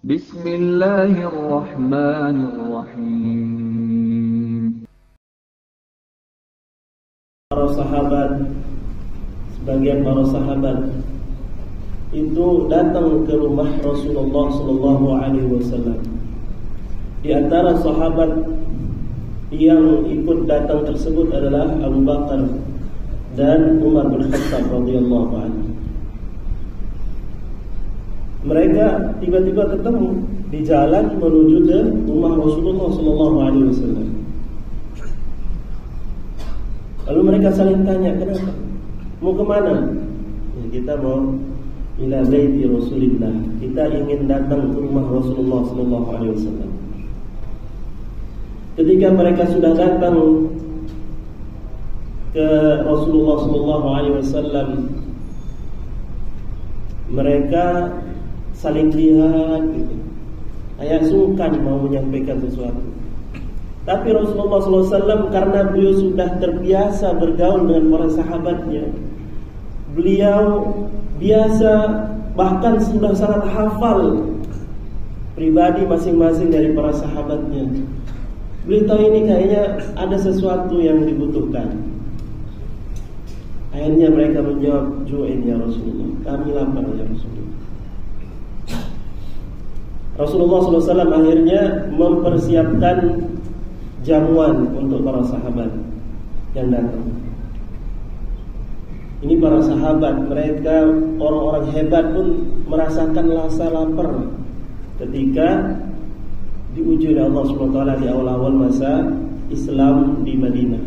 Bismillahirrahmanirrahim. Para sahabat, sebagian para sahabat itu datang ke rumah Rasulullah sallallahu alaihi wasallam. Di antara sahabat yang ikut datang tersebut adalah Abu Bakar dan Umar bin Khattab radhiyallahu anhu. Mereka tiba-tiba ketemu di jalan menuju ke rumah Rasulullah sallallahu alaihi wasallam. Lalu mereka saling tanya, kenapa? Mau kemana? Ya, kita mau ila baiti Rasulillah. Kita ingin datang ke rumah Rasulullah sallallahu alaihi wasallam. Ketika mereka sudah datang ke Rasulullah sallallahu alaihi wasallam, mereka saling lihat gitu. Kayak sungkan mau menyampaikan sesuatu. Tapi Rasulullah SAW karena beliau sudah terbiasa bergaul dengan para sahabatnya, beliau biasa bahkan sudah sangat hafal pribadi masing-masing dari para sahabatnya. Beliau tahu ini kayaknya ada sesuatu yang dibutuhkan. Akhirnya mereka menjawab, "Ju'in ya Rasulullah, kami lapar ya Rasulullah." Rasulullah SAW akhirnya mempersiapkan jamuan untuk para sahabat yang datang. Ini para sahabat, mereka orang-orang hebat pun merasakan rasa lapar ketika diuji oleh Allah SWT di awal-awal masa Islam di Madinah.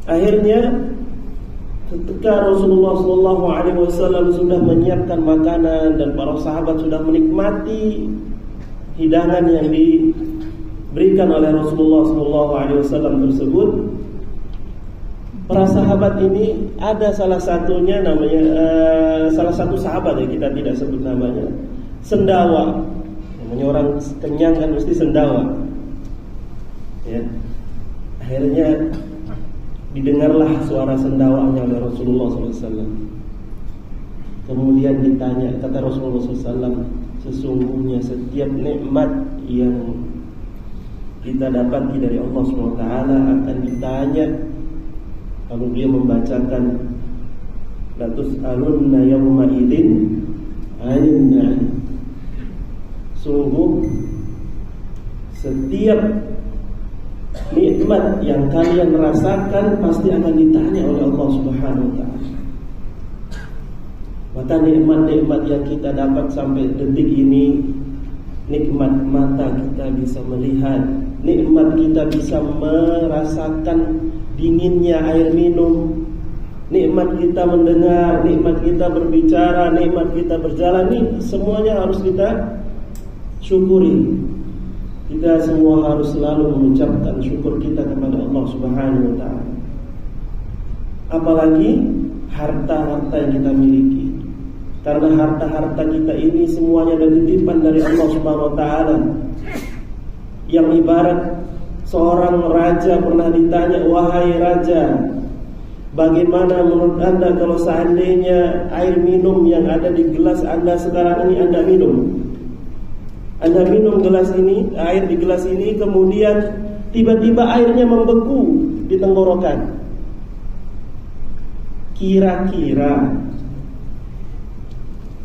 Akhirnya ketika Rasulullah SAW sudah menyiapkan makanan dan para sahabat sudah menikmati hidangan yang diberikan oleh Rasulullah SAW tersebut, para sahabat ini ada salah satunya namanya salah satu sahabat ya, kita tidak sebut namanya, sendawa. Namanya orang kenyang kan mesti sendawa. Ya. Akhirnya didengarlah suara sendawanya oleh Rasulullah SAW. Kemudian ditanya, kata Rasulullah SAW, sesungguhnya setiap nikmat yang kita dapati dari Allah SWT akan ditanya. Lalu dia membacakan, la tus'alunna yawma idzin 'anil na'im. Sungguh setiap nikmat yang kalian rasakan pasti akan ditanya oleh Allah Subhanahu wa taala. Maka nikmat-nikmat yang kita dapat sampai detik ini, nikmat mata kita bisa melihat, nikmat kita bisa merasakan dinginnya air minum, nikmat kita mendengar, nikmat kita berbicara, nikmat kita berjalan, ini semuanya harus kita syukuri. Kita semua harus selalu mengucapkan syukur kita kepada Allah Subhanahu wa taala. Apalagi harta-harta yang kita miliki. Karena harta-harta kita ini semuanya adalah titipan dari Allah Subhanahu wa taala. Yang ibarat seorang raja pernah ditanya, "Wahai raja, bagaimana menurut Anda kalau seandainya air minum yang ada di gelas Anda sekarang ini Anda minum? Anda minum gelas ini, air di gelas ini, kemudian tiba-tiba airnya membeku di tenggorokan. Kira-kira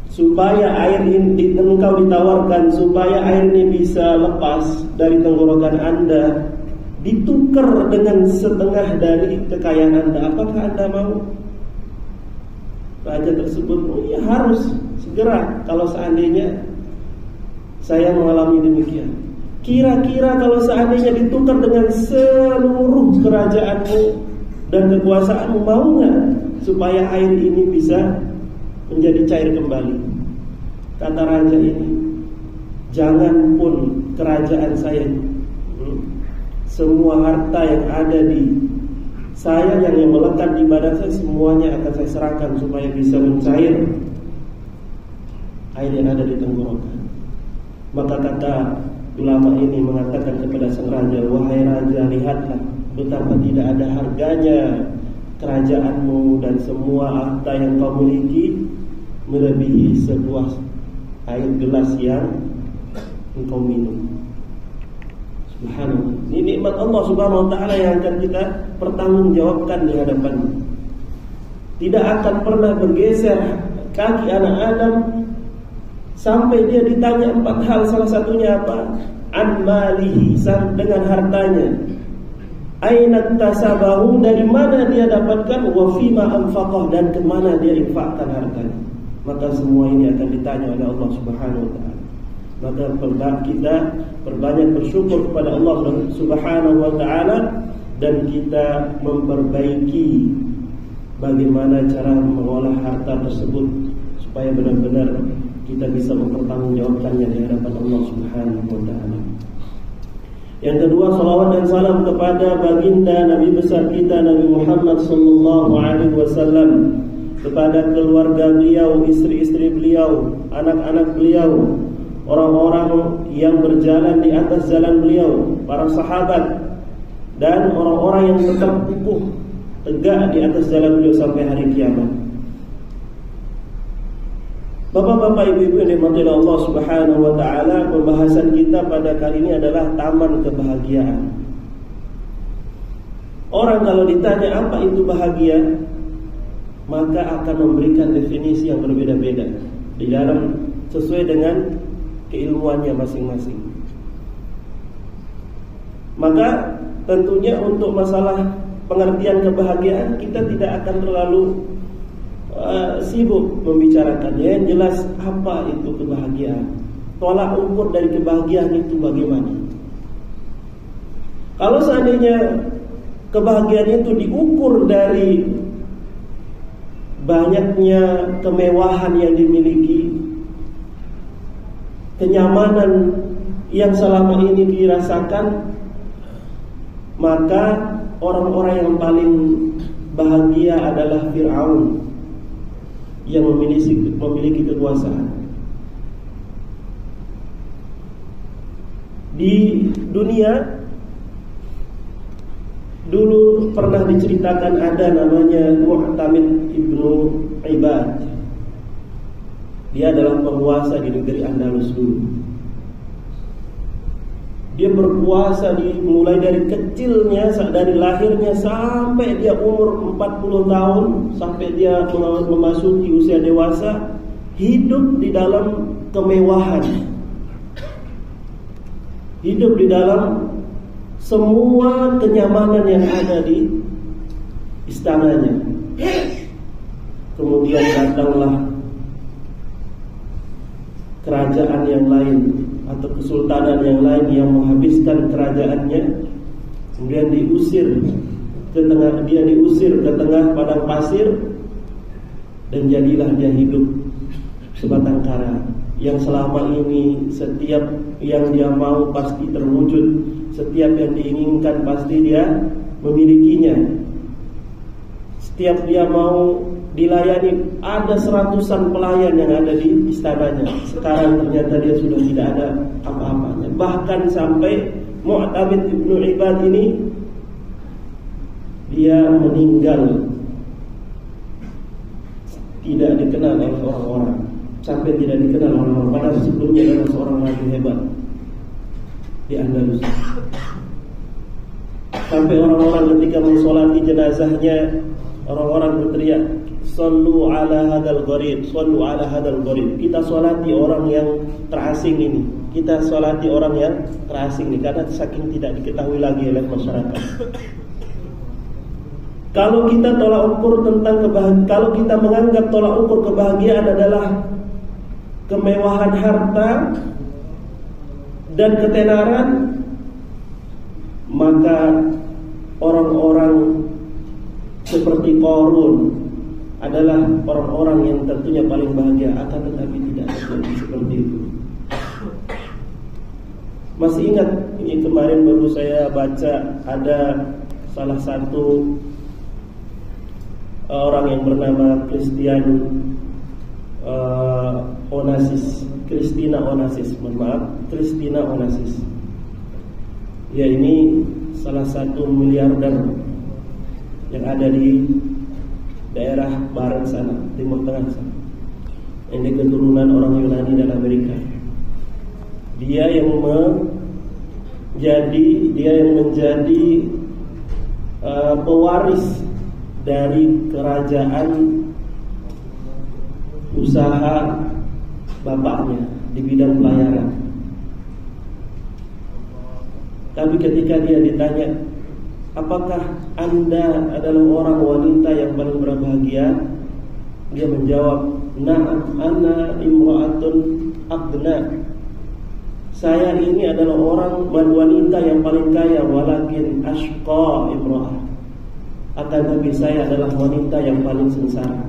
supaya air ini engkau ditawarkan supaya air ini bisa lepas dari tenggorokan Anda, ditukar dengan setengah dari kekayaan Anda, apakah Anda mau?" Raja tersebut, "Oh iya, harus segera kalau seandainya saya mengalami demikian. Kira-kira kalau seandainya ditukar dengan seluruh kerajaanmu dan kekuasaanmu, mau nggak supaya air ini bisa menjadi cair kembali?" Kata raja ini, "Jangan pun kerajaan saya, semua harta yang ada di saya yang melekat di badan saya, semuanya akan saya serahkan supaya bisa mencair air yang ada di tenggorokan." Maka kata ulama ini mengatakan kepada sang raja, "Wahai raja, lihatlah betapa tidak ada harganya kerajaanmu dan semua harta yang kau miliki melebihi sebuah air gelas yang engkau minum. Subhanallah. Ini nikmat Allah Subhanahu wa taala yang akan kita pertanggungjawabkan di hadapannya. Tidak akan pernah bergeser kaki anak Adam sampai dia ditanya 4 hal, salah satunya apa? An malihi, dengan hartanya. Aina tasabahu, dari mana dia dapatkan, wa fima anfaqah, dan kemana dia infakkan hartanya. Maka semua ini akan ditanya oleh Allah Subhanahu wa taala. Maka kita perbanyak bersyukur kepada Allah Subhanahu wa taala, dan kita memperbaiki bagaimana cara mengolah harta tersebut supaya benar-benar kita bisa mempertanggungjawabkannya di hadapan Allah Subhanahu wa taala. Yang kedua, salawat dan salam kepada baginda Nabi besar kita Nabi Muhammad sallallahu alaihi wasallam, kepada keluarga beliau, istri-istri beliau, anak-anak beliau, orang-orang yang berjalan di atas jalan beliau, para sahabat, dan orang-orang yang tetap kukuh tegak di atas jalan beliau sampai hari kiamat. Bapak-bapak, ibu-ibu yang dimurkai Allah Subhanahu wa taala, pembahasan kita pada kali ini adalah taman kebahagiaan. Orang kalau ditanya apa itu bahagia, maka akan memberikan definisi yang berbeda-beda di dalam sesuai dengan keilmuannya masing-masing. Maka tentunya untuk masalah pengertian kebahagiaan kita tidak akan terlalu sibuk membicarakannya. Yang jelas apa itu kebahagiaan, tolak ukur dari kebahagiaan itu bagaimana. Kalau seandainya kebahagiaan itu diukur dari banyaknya kemewahan yang dimiliki, kenyamanan yang selama ini dirasakan, maka orang-orang yang paling bahagia adalah Fir'aun yang memiliki kekuasaan. Di dunia dulu pernah diceritakan ada namanya Mu'tamid ibnu Ibad. Dia adalah penguasa di negeri Andalus dulu. Dia berkuasa mulai dari kecilnya, dari lahirnya sampai dia umur 40 tahun, sampai dia memasuki usia dewasa, hidup di dalam kemewahan, hidup di dalam semua kenyamanan yang ada di istananya. Kemudian datanglah kerajaan yang lain atau kesultanan yang lain yang menghabiskan kerajaannya, kemudian diusir ke tengah padang pasir, dan jadilah dia hidup sebatang kara yang selama ini setiap yang dia mau pasti terwujud, setiap yang diinginkan pasti dia memilikinya. Setiap dia mau dilayani, ada 100-an pelayan yang ada di istananya. Sekarang ternyata dia sudah tidak ada apa-apanya. Bahkan sampai Mu'tamid ibnu Ibad ini dia meninggal tidak dikenal oleh orang-orang, sampai tidak dikenal oleh orang-orang, padahal sebelumnya adalah seorang raja hebat di Andalus. Sampai orang-orang ketika mensolati jenazahnya, orang-orang berteriak, "Sallu ala hadal gharib, sallu ala hadal gharib." Kita solati orang yang terasing ini, kita solati orang yang terasing ini, karena saking tidak diketahui lagi oleh masyarakat. Kalau kita tolak ukur tentang kebahagiaan, kalau kita menganggap tolak ukur kebahagiaan adalah kemewahan harta dan ketenaran, maka orang-orang seperti Qarun adalah orang-orang yang tentunya paling bahagia, akan tetapi tidak seperti itu. Masih ingat ini kemarin baru saya baca, ada salah satu orang yang bernama Christina Onassis. Ya, ini salah satu miliarder yang ada di daerah barat sana, timur tengah sana. Ini keturunan orang Yunani dan Amerika. Dia yang menjadi pewaris dari kerajaan usaha bapaknya di bidang pelayaran. Tapi ketika dia ditanya, apakah Anda adalah orang wanita yang paling berbahagia? Dia menjawab, na'am ana imra'atun aqna. Saya ini adalah orang wanita yang paling kaya, walakin ashqa imra'ah. Akan tapi saya adalah wanita yang paling sengsara.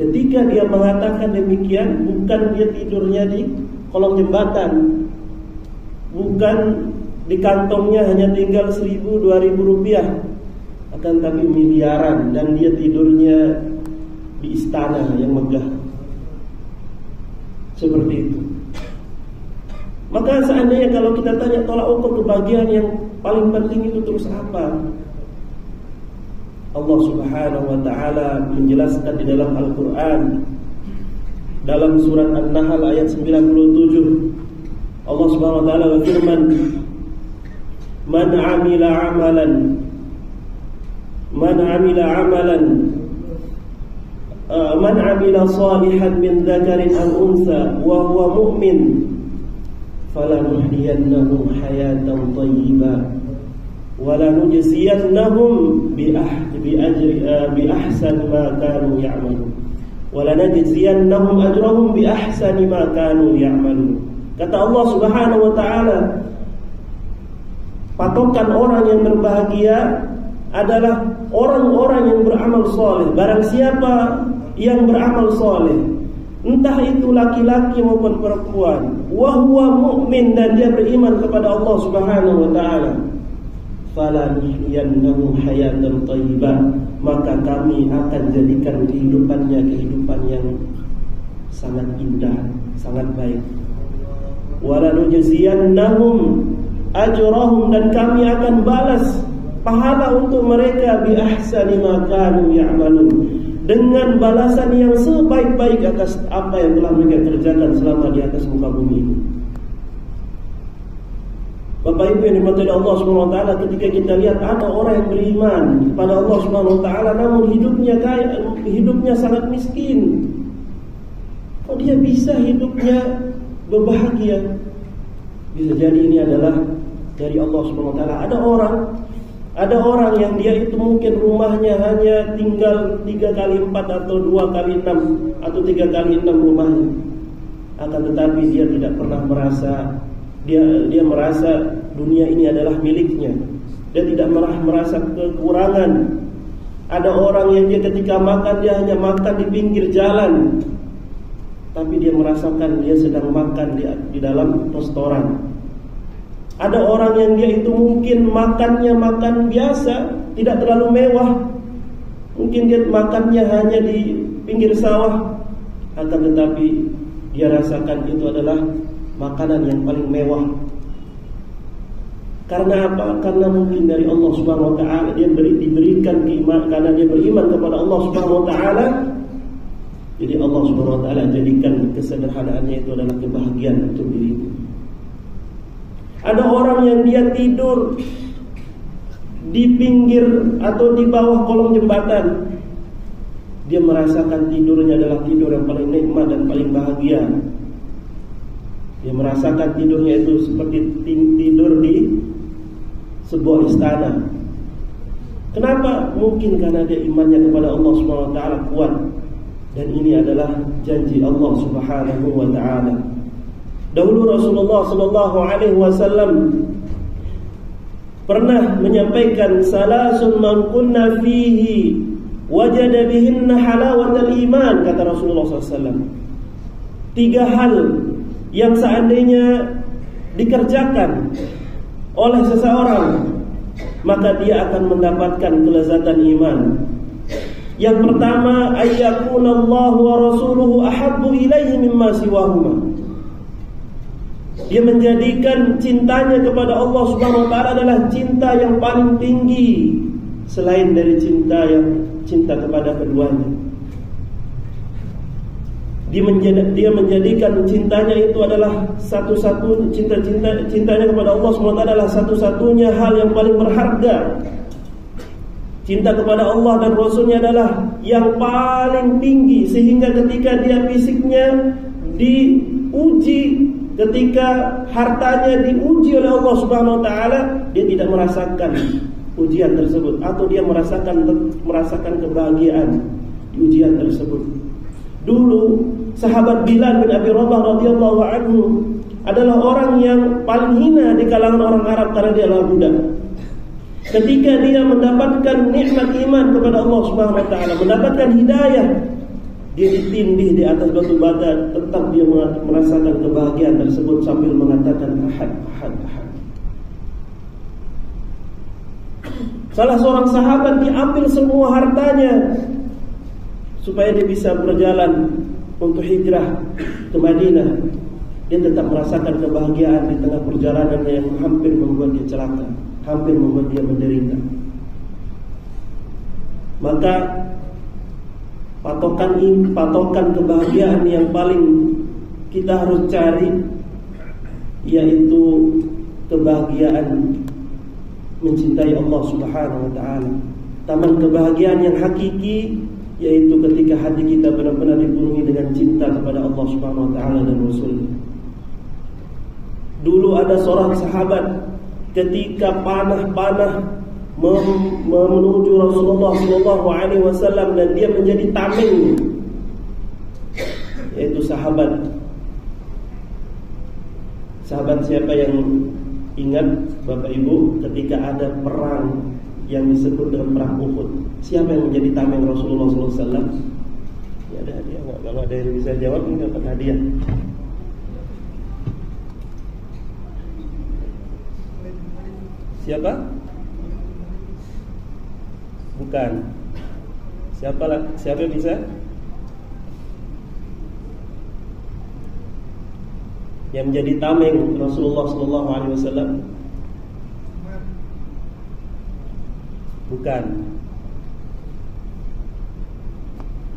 Ketika dia mengatakan demikian, bukan dia tidurnya di kolong jembatan, bukan di kantongnya hanya tinggal 1.000-2.000 rupiah, akan tapi miliaran, dan dia tidurnya di istana yang megah. Seperti itu. Maka seandainya kalau kita tanya tolak ukur kebahagiaan yang paling penting itu terus apa? Allah Subhanahu wa taala menjelaskan di dalam Al-Qur'an dalam surat An-Nahl ayat 97. Allah Subhanahu wa taala berfirman, "Man 'amila 'amalan man 'amila salihan min dzakarin aw unsa wa huwa mu'min falanuhyiyannahu hayatan thayyibah wa lanujziyannahum bi ahsani ma kanu ya'malun wa lanajziyannahum ajrahum bi ahsani ma kanu ya'malun." Kata Allah Subhanahu wa taala, patokan orang yang berbahagia adalah orang-orang yang beramal soleh. Barang siapa yang beramal soleh, entah itu laki-laki maupun perempuan, wa huwa mu'min, dan dia beriman kepada Allah Subhanahu wa taala, falanuhyiyannahu hayatan thayyibah, maka kami akan jadikan kehidupannya kehidupan yang sangat indah, sangat baik. Walanujziyannahum ajrahum, dan kami akan balas pahala untuk mereka bi ahsani ma kanu ya'malun, dengan balasan yang sebaik-baik atas apa yang telah mereka kerjakan selama di atas muka bumi ini. Bapak Ibu yang dimuliakan Allah Subhanahu wa taala, ketika kita lihat ada orang yang beriman kepada Allah Subhanahu wa taala namun hidupnya sangat miskin. Kok dia bisa hidupnya berbahagia? Bisa jadi ini adalah dari Allah Subhanahu wa taala. Ada orang yang dia itu mungkin rumahnya hanya tinggal 3x4 atau 2x6 atau 3x6 rumahnya. Akan tetapi dia tidak pernah merasa dia merasa dunia ini adalah miliknya. Dia tidak merasa kekurangan. Ada orang yang dia ketika makan dia hanya makan di pinggir jalan, tapi dia merasakan dia sedang makan di dalam restoran. Ada orang yang dia itu mungkin makannya makan biasa, tidak terlalu mewah. Mungkin dia makannya hanya di pinggir sawah, akan tetapi dia rasakan itu adalah makanan yang paling mewah. Karena apa? Karena mungkin dari Allah Subhanahu wa taala, dia diberikan keimanan, karena dia beriman kepada Allah Subhanahu wa taala. Jadi Allah Subhanahu wa taala jadikan kesederhanaannya itu adalah kebahagiaan untuk dirinya. Ada orang yang dia tidur di pinggir atau di bawah kolong jembatan. Dia merasakan tidurnya adalah tidur yang paling nikmat dan paling bahagia. Dia merasakan tidurnya itu seperti tidur di sebuah istana. Kenapa? Mungkin karena dia imannya kepada Allah Subhanahu wa taala kuat. Dan ini adalah janji Allah Subhanahu wa taala. Dahulu Rasulullah sallallahu alaihi wasallam pernah menyampaikan, salasun man kunna fihi wajada bihinna halawatal iman, kata Rasulullah sallallahu alaihi wasallam. 3 hal yang seandainya dikerjakan oleh seseorang, maka dia akan mendapatkan kelezatan iman. Yang pertama, ayyakunallahu wa rasuluhu ahabbu ilaihi mimma siwahuma. Dia menjadikan cintanya kepada Allah Subhanahu wa taala adalah cinta yang paling tinggi selain dari cinta kepada keduanya. Dia menjadikan cintanya itu adalah cintanya kepada Allah SWT adalah satu-satunya hal yang paling berharga. Cinta kepada Allah dan Rasulnya adalah yang paling tinggi, sehingga ketika dia fisiknya diuji, ketika hartanya diuji oleh Allah Subhanahu wa taala, dia tidak merasakan ujian tersebut, atau dia merasakan kebahagiaan di ujian tersebut. Dulu sahabat Bilal bin Abi Rabah radhiyallahu anhu adalah orang yang paling hina di kalangan orang Arab karena dia adalah budak. Ketika dia mendapatkan nikmat iman kepada Allah Subhanahu wa taala, mendapatkan hidayah, dia ditindih di atas batu bata, tetap dia merasakan kebahagiaan tersebut sambil mengatakan ahad, ahad, ahad. Salah seorang sahabat diambil semua hartanya supaya dia bisa berjalan untuk hijrah ke Madinah. Dia tetap merasakan kebahagiaan di tengah perjalanannya yang hampir membuat dia celaka, hampir membuat dia menderita. Maka patokan kebahagiaan yang paling kita harus cari yaitu kebahagiaan mencintai Allah Subhanahu wa taala. Taman kebahagiaan yang hakiki yaitu ketika hati kita benar-benar dipenuhi dengan cinta kepada Allah Subhanahu wa taala dan Rasul-Nya. Dulu ada seorang sahabat ketika panah menuju Rasulullah sallallahu alaihi wasallam dan dia menjadi tameng, yaitu sahabat siapa yang ingat Bapak Ibu ketika ada perang yang disebut dengan perang Uhud? Siapa yang menjadi tameng Rasulullah sallallahu alaihi wasallam? Ya ada hadiah enggak? Kalau ada yang bisa jawab ini dapat hadiah. Siapa? Bukan. Siapa bisa? Yang menjadi tameng Rasulullah sallallahu alaihi wasallam? Bukan.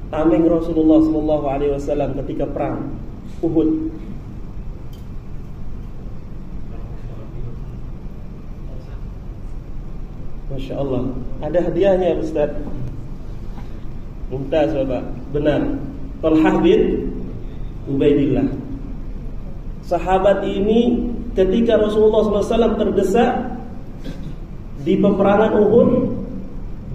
Tameng Rasulullah sallallahu alaihi wasallam ketika perang Uhud. Masya Allah. Ada hadiahnya Ustaz. Mumtaz Bapak. Benar. Talhah bin Ubaidillah. Sahabat ini ketika Rasulullah SAW terdesak di peperangan Uhud,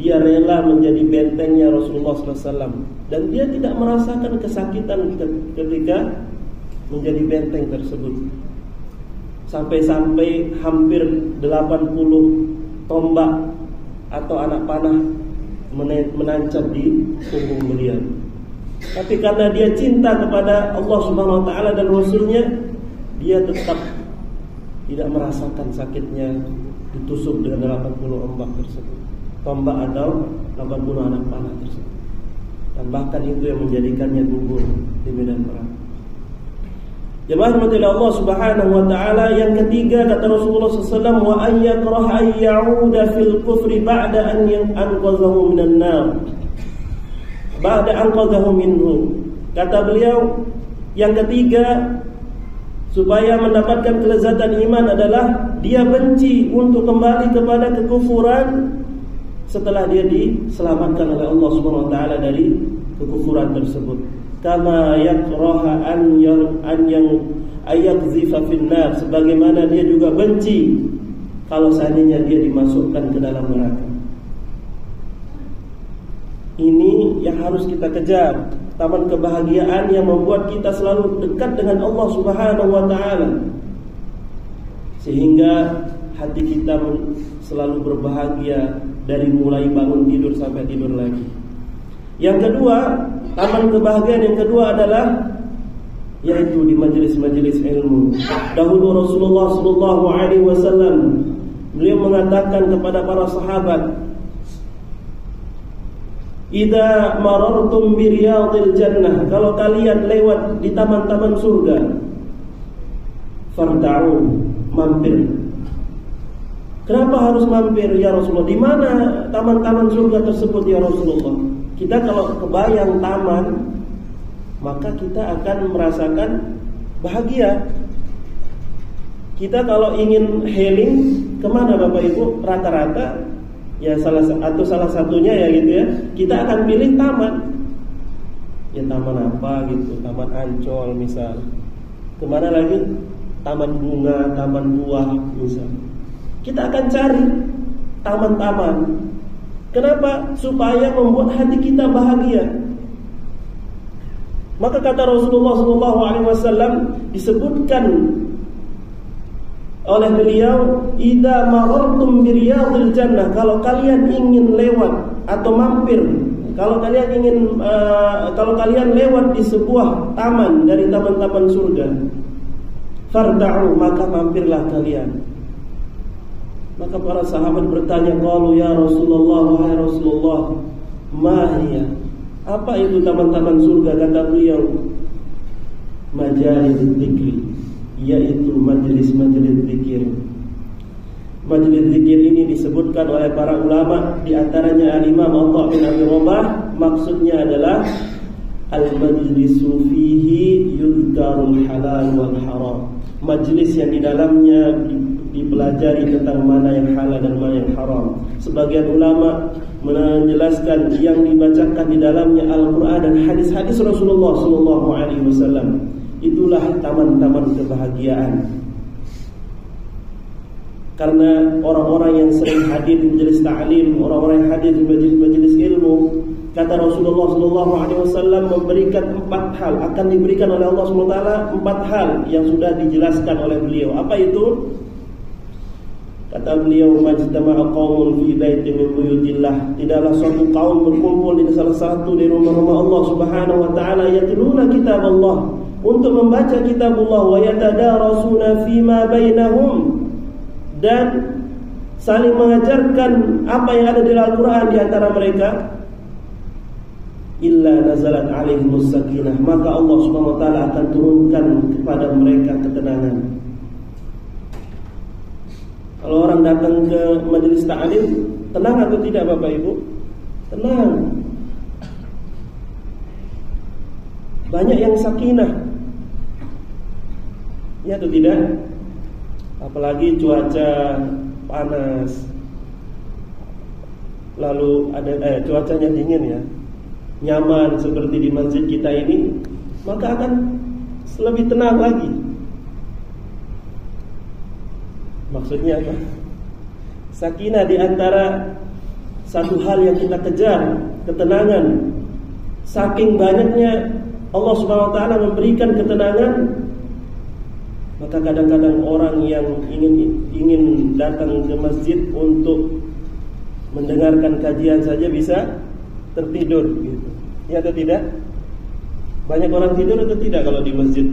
dia rela menjadi bentengnya Rasulullah SAW, dan dia tidak merasakan kesakitan ketika menjadi benteng tersebut. Sampai-sampai hampir 80 tombak atau anak panah menancap di punggung beliau. Tapi karena dia cinta kepada Allah Subhanahu wa taala dan Rasulnya, dia tetap tidak merasakan sakitnya ditusuk dengan 80 ombak tersebut, tombak atau 80 anak panah tersebut. Dan bahkan itu yang menjadikannya gugur di medan perang. Jemaah rahmatillah Allah Subhanahu wa taala, yang ketiga kata Rasulullah SAW, wa ayyakrah an ya'uda fil kufri ba'da an anqadhahu minan nar. Ba'da anqadhahu minhu. Kata beliau, yang ketiga supaya mendapatkan kelezatan iman adalah dia benci untuk kembali kepada kekufuran setelah dia diselamatkan oleh Allah Subhanahu wa taala dari kekufuran tersebut. Kama yakraha an yakzifa fin nar, sebagaimana dia juga benci kalau seandainya dia dimasukkan ke dalam neraka. Ini yang harus kita kejar, taman kebahagiaan yang membuat kita selalu dekat dengan Allah Subhanahu wa taala, sehingga hati kita selalu berbahagia dari mulai bangun tidur sampai tidur lagi. Yang kedua, taman kebahagiaan yang kedua adalah yaitu di majelis-majelis ilmu. Dahulu Rasulullah sallallahu alaihi wasallam beliau mengatakan kepada para sahabat, "Idza marartum bi riyadil jannah," kalau kalian lewat di taman-taman surga, "Farda'u," mampir. Kenapa harus mampir ya Rasulullah? Di mana taman-taman surga tersebut ya Rasulullah? Kita kalau kebayang taman maka kita akan merasakan bahagia. Kita kalau ingin healing, kemana Bapak Ibu? Rata-rata ya salah satunya ya gitu ya, kita akan pilih taman. Ya taman apa gitu, taman Ancol misal. Kemana lagi? Taman bunga, taman buah misal. Kita akan cari taman-taman. Kenapa? Supaya membuat hati kita bahagia. Maka kata Rasulullah SAW disebutkan oleh beliau, "Idza marartum bi riyadil jannah," kalau kalian ingin lewat atau mampir, kalau kalian lewat di sebuah taman dari taman-taman surga, farda'u, maka mampirlah kalian. Maka para sahabat bertanya, qalu ya Rasulullah, wahai Rasulullah, ma hiya? Apa itu taman-taman surga? Kata beliau, majalis dzikri, yaitu majelis-majelis zikir. Majelis zikir ini disebutkan oleh para ulama, di antaranya Al-Imam Atha bin Abi Rabah, maksudnya adalah al-majlisu fihi yudhkarul halal wal haram. Majelis yang di dalamnya dipelajari tentang mana yang halal dan mana yang haram. Sebagian ulama menjelaskan yang dibacakan di dalamnya Al-Quran dan hadis-hadis Rasulullah SAW. Itulah taman-taman kebahagiaan. Karena orang-orang yang sering hadir di majelis ta'lim, orang-orang yang hadir di majelis ilmu, kata Rasulullah SAW memberikan 4 hal, akan diberikan oleh Allah SWT 4 hal yang sudah dijelaskan oleh beliau. Apa itu? Kata beliau, majtama'a qaumun fi baitin min buyutillah, tidaklah suatu kaum berkumpul di salah satu di rumah-rumah Allah Subhanahu wa taala, yatluna kitab Allah, untuk membaca kitabullah, wa yatadarasuna fima bainahum, dan saling mengajarkan apa yang ada di Al-Qur'an di antara mereka, illa nazalat alaihimus sakinah, maka Allah Subhanahu wa taala akan turunkan kepada mereka ketenangan. Kalau orang datang ke majelis ta'lim, tenang atau tidak Bapak Ibu? Tenang. Banyak yang sakinah, ya atau tidak? Apalagi cuaca panas, lalu ada cuacanya dingin ya, nyaman seperti di masjid kita ini, maka akan lebih tenang lagi. Maksudnya apa? Sakinah di antara satu hal yang kita kejar, ketenangan. Saking banyaknya Allah Subhanahu wa taala memberikan ketenangan, maka kadang-kadang orang yang ingin datang ke masjid untuk mendengarkan kajian saja bisa tertidur gitu. Ya atau tidak? Banyak orang tidur atau tidak kalau di masjid,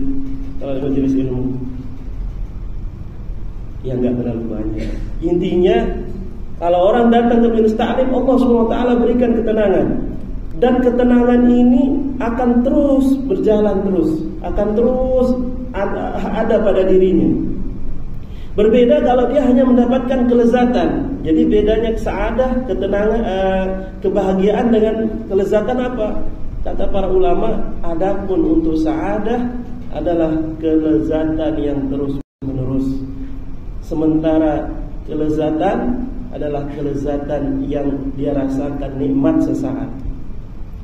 kalau di majelis ilmu? Ya enggak terlalu banyak. Intinya kalau orang datang ke majelis ta'lim, Allah SWT berikan ketenangan. Dan ketenangan ini akan terus berjalan terus, akan terus ada pada dirinya. Berbeda kalau dia hanya mendapatkan kelezatan. Jadi bedanya sa'adah, ketenangan, kebahagiaan dengan kelezatan apa? Kata para ulama, adapun untuk sa'adah adalah kelezatan yang terus menerus. Sementara kelezatan adalah kelezatan yang dia rasakan nikmat sesaat.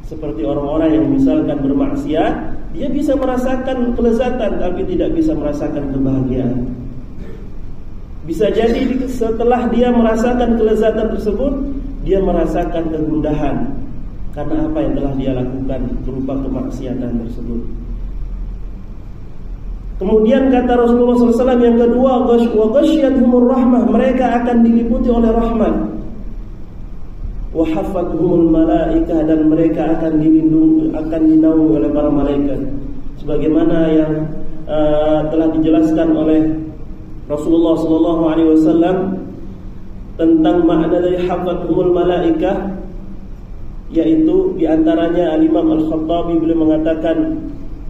Seperti orang-orang yang misalkan bermaksiat, dia bisa merasakan kelezatan tapi tidak bisa merasakan kebahagiaan. Bisa jadi setelah dia merasakan kelezatan tersebut, dia merasakan kegundahan karena apa yang telah dia lakukan berupa kemaksiatan tersebut. Kemudian kata Rasulullah SAW yang kedua, wa ghasyiyatuhumur rahmah, mereka akan diliputi oleh rahmat. Wa hafathumul malaikah, dan mereka akan dilindungi, akan dinaungi oleh para malaikat. Sebagaimana yang telah dijelaskan oleh Rasulullah SAW tentang makna dari hafathumul malaikah, yaitu diantaranya Al-Imam Al-Khattabi beliau mengatakan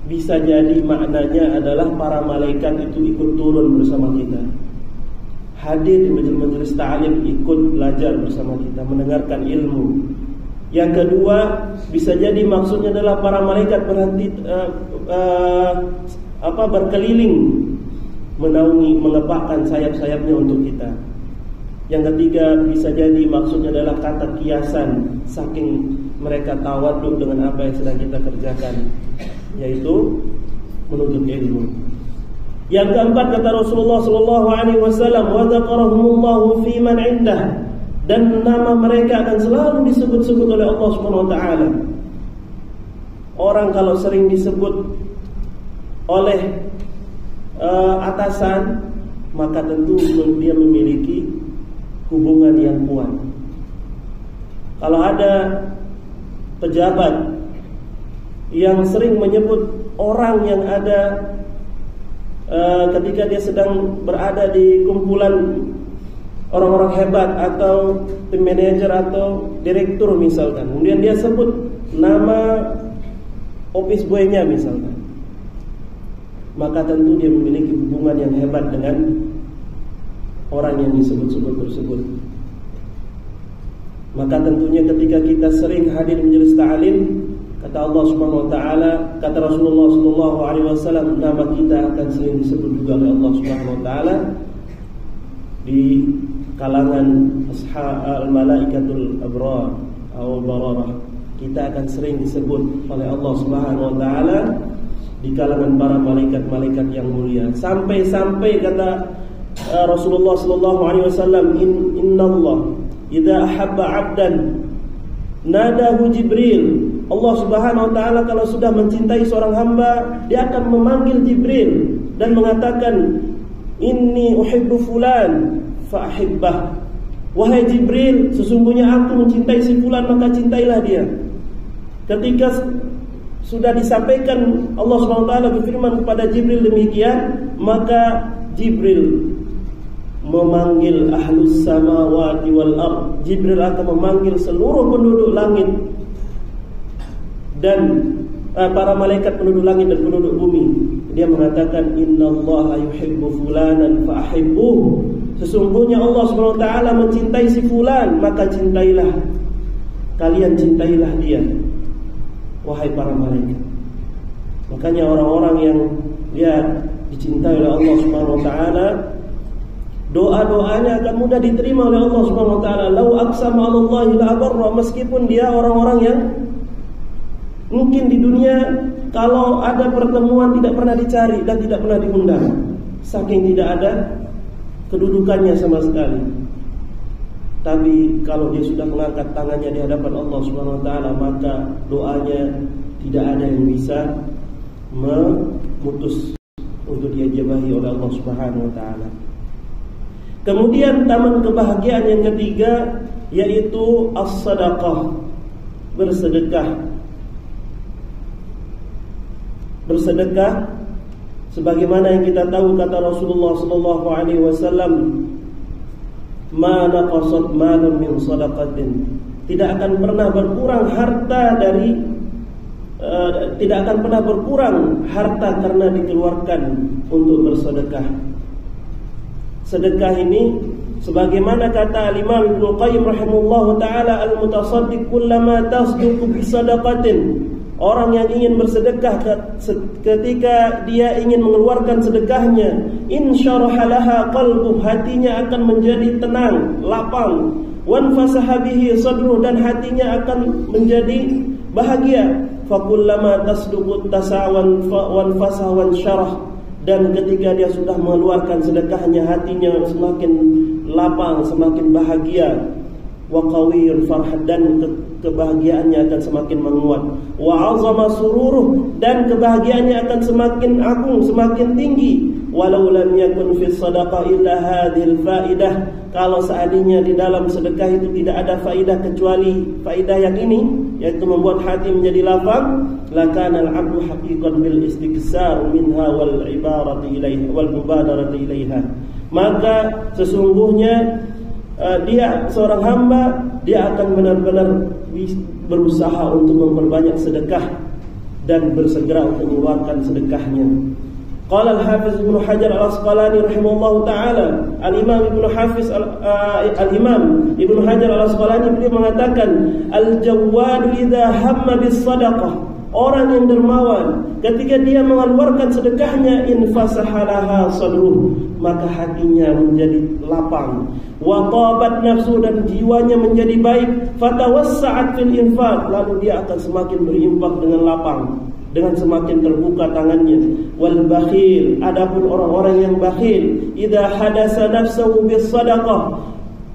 bisa jadi maknanya adalah para malaikat itu ikut turun bersama kita, hadir di majelis ta'lim, ikut belajar bersama kita, mendengarkan ilmu Yang kedua, bisa jadi maksudnya adalah para malaikat berhenti berkeliling menaungi, mengepakkan sayap-sayapnya untuk kita. Yang ketiga, bisa jadi maksudnya adalah kata kiasan, saking mereka tawaduk dengan apa yang sedang kita kerjakan, yaitu menuntut ilmu. Yang keempat, kata Rasulullah SAW, wa dzakarahumullahu fi man indah, dan nama mereka akan selalu disebut-sebut oleh Allah Subhanahu wa taala. Orang kalau sering disebut oleh atasan, maka tentu dia memiliki hubungan yang kuat. Kalau ada pejabat yang sering menyebut orang yang ada ketika dia sedang berada di kumpulan orang-orang hebat atau tim manajer atau direktur misalkan, kemudian dia sebut nama office boy-nya misalkan, maka tentu dia memiliki hubungan yang hebat dengan orang yang disebut-sebut tersebut. Maka tentunya ketika kita sering hadir majelis ta'lim, kata Allah Subhanahu wa taala, kata Rasulullah sallallahu alaihi wasallam, nama kita akan sering disebut juga oleh Allah Subhanahu wa taala di kalangan ashab malaikatul abrar atau bararah. Kita akan sering disebut oleh Allah Subhanahu wa taala di kalangan para malaikat-malaikat yang mulia. Sampai-sampai kata Rasulullah sallallahu alaihi wasallam, innallah idza ahabba 'abdan nadahu Jibril. Allah Subhanahu wa taala kalau sudah mencintai seorang hamba, dia akan memanggil Jibril dan mengatakan, inni uhibbu fulan fa ahibbah. Wahai Jibril, sesungguhnya aku mencintai si fulan, maka cintailah dia. Ketika sudah disampaikan, Allah Subhanahu wa taala berfirman kepada Jibril demikian, maka Jibril memanggil ahlus samawati wal ard. Jibril akan memanggil seluruh penduduk langit dan para malaikat penduduk langit dan penduduk bumi. Dia mengatakan, innallaha yuhibbu fulanan fa ahibbuh. Sesungguhnya Allah Subhanahu wa taala mencintai si fulan, maka cintailah. Kalian cintailah dia, wahai para malaikat. Makanya orang-orang yang dia dicintai oleh Allah Subhanahu wa taala, doa-doanya akan mudah diterima oleh Allah Subhanahu wa taala. Lau aqsama 'alallahi la abarra, meskipun dia orang-orang yang mungkin di dunia kalau ada pertemuan tidak pernah dicari dan tidak pernah diundang, saking tidak ada kedudukannya sama sekali. Tapi kalau dia sudah mengangkat tangannya di hadapan Allah Subhanahu wa taala, maka doanya tidak ada yang bisa memutus untuk dia jabahi oleh Allah Subhanahu wa taala. Kemudian taman kebahagiaan yang ketiga yaitu as-sadaqah, bersedekah. Bersedekah sebagaimana yang kita tahu kata Rasulullah sallallahu alaihi wasallam, ma naqasat malun min sadaqatin. Tidak akan pernah berkurang harta dari tidak akan pernah berkurang harta karena dikeluarkan untuk bersedekah. Sedekah ini sebagaimana kata Imam Ibnu Qayyim rahimahullahu taala, al-mutasaddiq kullama tasduqu bi sadaqatin. Orang yang ingin bersedekah ketika dia ingin mengeluarkan sedekahnya, insyarahalaha qalbuh, hatinya akan menjadi tenang, lapang, wanfasaha bihi sadruh, dan hatinya akan menjadi bahagia. Fakullama tasduqut tasawan wanfasaha wansyarah, dan ketika dia sudah mengeluarkan sedekahnya, hatinya semakin lapang, semakin bahagia. Wa qawiyul farhad, dan kebahagiaannya akan semakin menguat. Wa 'azama sururuh, dan kebahagiaannya akan semakin agung, semakin tinggi. Walau lam yakun fi sadaqah illa hadhil faidah, kalau seandainya di dalam sedekah itu tidak ada faidah kecuali faidah yang ini, yaitu membuat hati menjadi lapang, lakana al-'abdu haqiqan bil istiksar minha wal ibarati ilaiha wal mubadarati ilaiha. Maka sesungguhnya dia seorang hamba, dia akan benar-benar berusaha untuk memperbanyak sedekah dan bersegera untuk mengeluarkan sedekahnya. Qala al-Hafiz Ibnu Hajar Al-Asqalani rahimahullahu taala, Al-Imam Ibnu Hajar Al-Asqalani beliau mengatakan, al-jawwad idza hamma bis sadaqah, orang yang dermawan ketika dia mengeluarkan sedekahnya, infasahalaha sadruh, maka hatinya menjadi lapang, wa tabat nafsu, dan jiwanya menjadi baik, fatawassa'at fil infaq, lalu dia akan semakin berinfak dengan lapang, dengan semakin terbuka tangannya. Wal bakhil, adapun orang-orang yang bakhil, idza hadasa nafsuhu bis sadaqah,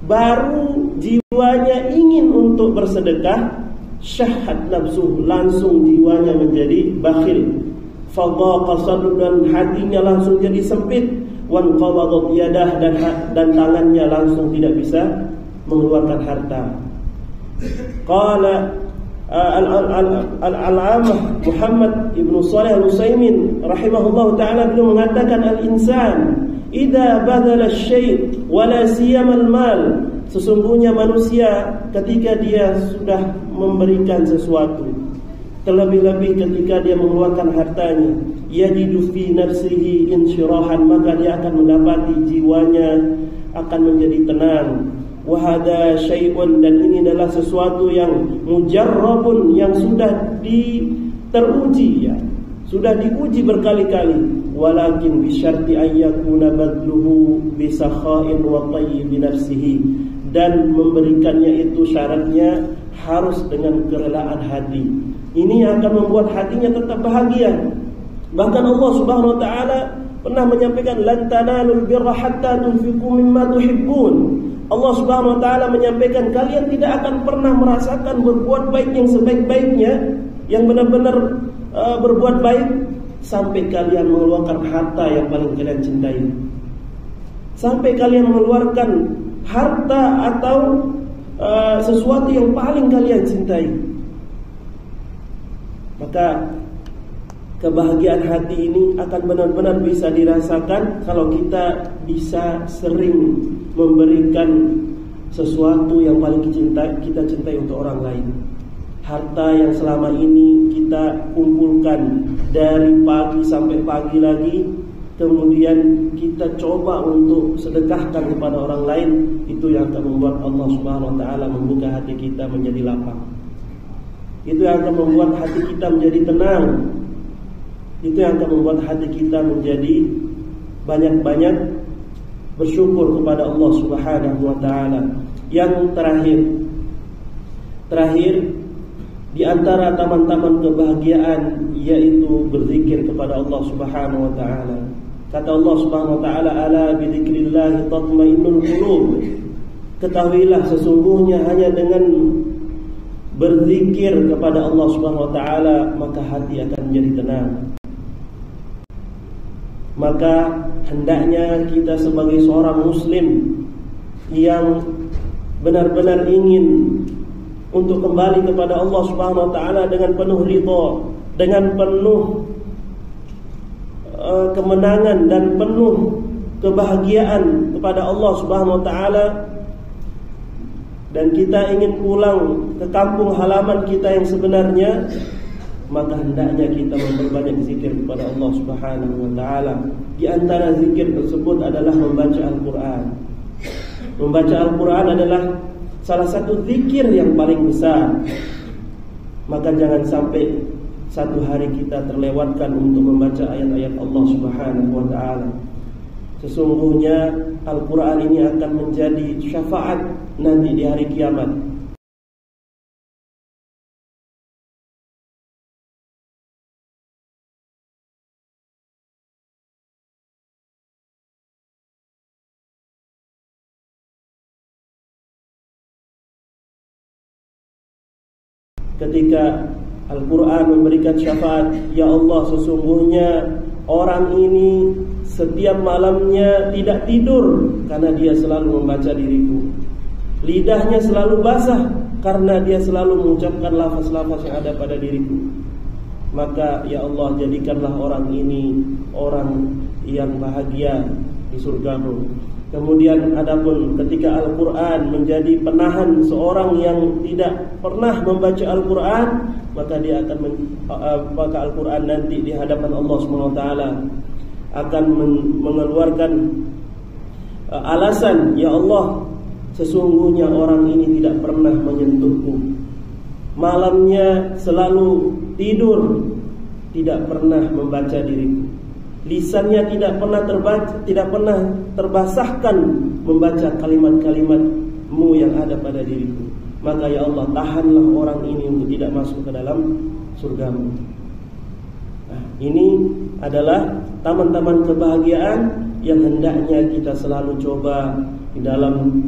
baru jiwanya ingin untuk bersedekah, syahhat nafsuhu, langsung jiwanya menjadi bakhil, fadhaqa sadruhu, dan hatinya langsung jadi sempit, wan qabadat yadah, dan tangannya langsung tidak bisa mengeluarkan harta. Qala Al-Allamah Muhammad Ibnu Shalih Al-Utsaimin rahimahullahu taala beliau mengatakan, al-insan idza badala asy-syai' wala siyama al-mal, sesungguhnya manusia ketika dia sudah memberikan sesuatu, terlebih-lebih ketika dia mengeluarkan hartanya, yajidu fi nafsihi insyirahan, maka dia akan mendapati jiwanya akan menjadi tenang. Wa hadza syai'un, dan ini adalah sesuatu yang mujarrabun, yang sudah teruji, ya, sudah diuji berkali-kali. Walakin bi syarti an yakuna badluhu bi sakha'in wa tayyib nafsihi, dan memberikannya itu syaratnya harus dengan kerelaan hati. Ini akan membuat hatinya tetap bahagia. Bahkan Allah Subhanahu wa taala pernah menyampaikan, lan tanalul birra hatta tunfiqu mimma tuhibbun. Allah Subhanahu wa taala menyampaikan, kalian tidak akan pernah merasakan berbuat baik yang sebaik-baiknya, yang benar-benar berbuat baik, sampai kalian mengeluarkan harta yang paling kalian cintai. Sampai kalian mengeluarkan harta atau sesuatu yang paling kalian cintai. Maka kebahagiaan hati ini akan benar-benar bisa dirasakan kalau kita bisa sering memberikan sesuatu yang paling kita cintai untuk orang lain. Harta yang selama ini kita kumpulkan dari pagi sampai pagi lagi, kemudian kita coba untuk sedekahkan kepada orang lain, itu yang akan membuat Allah Subhanahu wa taala membuka hati kita menjadi lapang. Itu yang akan membuat hati kita menjadi tenang. Itu yang akan membuat hati kita menjadi banyak-banyak bersyukur kepada Allah Subhanahu wa taala. Yang terakhir di antara taman-taman kebahagiaan yaitu berzikir kepada Allah Subhanahu wa taala. Kata Allah Subhanahu wa taala, ala bidzikrillah tatmainnul qulub. Ketahuilah sesungguhnya hanya dengan berzikir kepada Allah Subhanahu wa taala maka hati akan menjadi tenang. Maka hendaknya kita sebagai seorang muslim yang benar-benar ingin untuk kembali kepada Allah Subhanahu wa taala dengan penuh ridha, dengan penuh kemenangan dan penuh kebahagiaan kepada Allah Subhanahu wa taala, dan kita ingin pulang ke kampung halaman kita yang sebenarnya, maka hendaknya kita memperbanyak zikir kepada Allah Subhanahu wa taala. Di antara zikir tersebut adalah membaca Al-Qur'an. Membaca Al-Qur'an adalah salah satu zikir yang paling besar. Maka jangan sampai satu hari kita terlewatkan untuk membaca ayat-ayat Allah Subhanahu wa taala. Sesungguhnya Al-Qur'an ini akan menjadi syafaat nanti di hari kiamat. Ketika Al-Quran memberikan syafaat, ya Allah, sesungguhnya orang ini setiap malamnya tidak tidur karena dia selalu membaca diriku. Lidahnya selalu basah karena dia selalu mengucapkan lafaz-lafaz yang ada pada diriku. Maka ya Allah, jadikanlah orang ini orang yang bahagia di surgamu. Kemudian adapun ketika Al-Quran menjadi penahan seorang yang tidak pernah membaca Al-Quran, maka dia akan maka Al-Quran nanti di hadapan Allah SWT akan mengeluarkan alasan, ya Allah, sesungguhnya orang ini tidak pernah menyentuhku. Malamnya selalu tidur, tidak pernah membaca diriku. Lisannya tidak pernah terbasahkan membaca kalimat-kalimat-Mu yang ada pada diriku. Maka ya Allah, tahanlah orang ini untuk tidak masuk ke dalam surga-Mu. Nah, ini adalah taman-taman kebahagiaan yang hendaknya kita selalu coba di dalam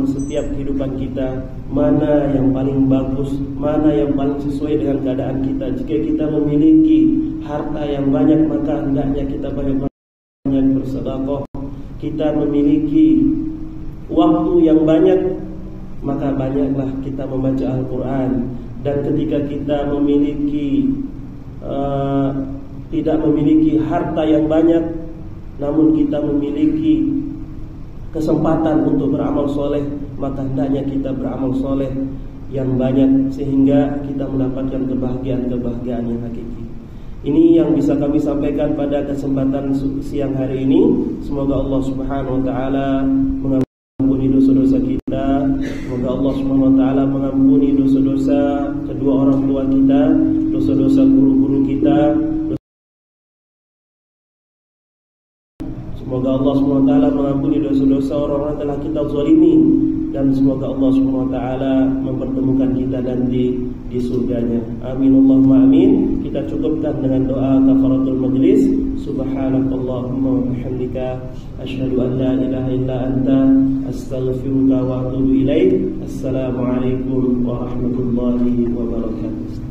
setiap kehidupan kita. Mana yang paling bagus, mana yang paling sesuai dengan keadaan kita. Jika kita memiliki harta yang banyak, maka hendaknya kita banyak bersedekah. Kita memiliki waktu yang banyak, maka banyaklah kita membaca Al-Quran. Dan ketika kita tidak memiliki harta yang banyak, namun kita memiliki kesempatan untuk beramal soleh, maka hendaknya kita beramal soleh yang banyak sehingga kita mendapatkan kebahagiaan yang hakiki. Ini yang bisa kami sampaikan pada kesempatan siang hari ini. Semoga Allah Subhanahu wa taala mengampuni dosa-dosa kita. Semoga Allah Subhanahu wa taala mengampuni dosa-dosa kedua orang tua kita, dosa-dosa guru-guru kita. Semoga Allah SWT mengampuni dosa-dosa orang-orang yang telah kita zalimi. Dan semoga Allah SWT mempertemukan kita nanti di surganya. Amin Allahumma amin. Kita cukupkan dengan doa kafaratul majlis. Subhanakallahumma wa bihamdika, asyhadu an la ilaha illa anta, astaghfiruka wa atubu ilaik. Assalamualaikum warahmatullahi wabarakatuh.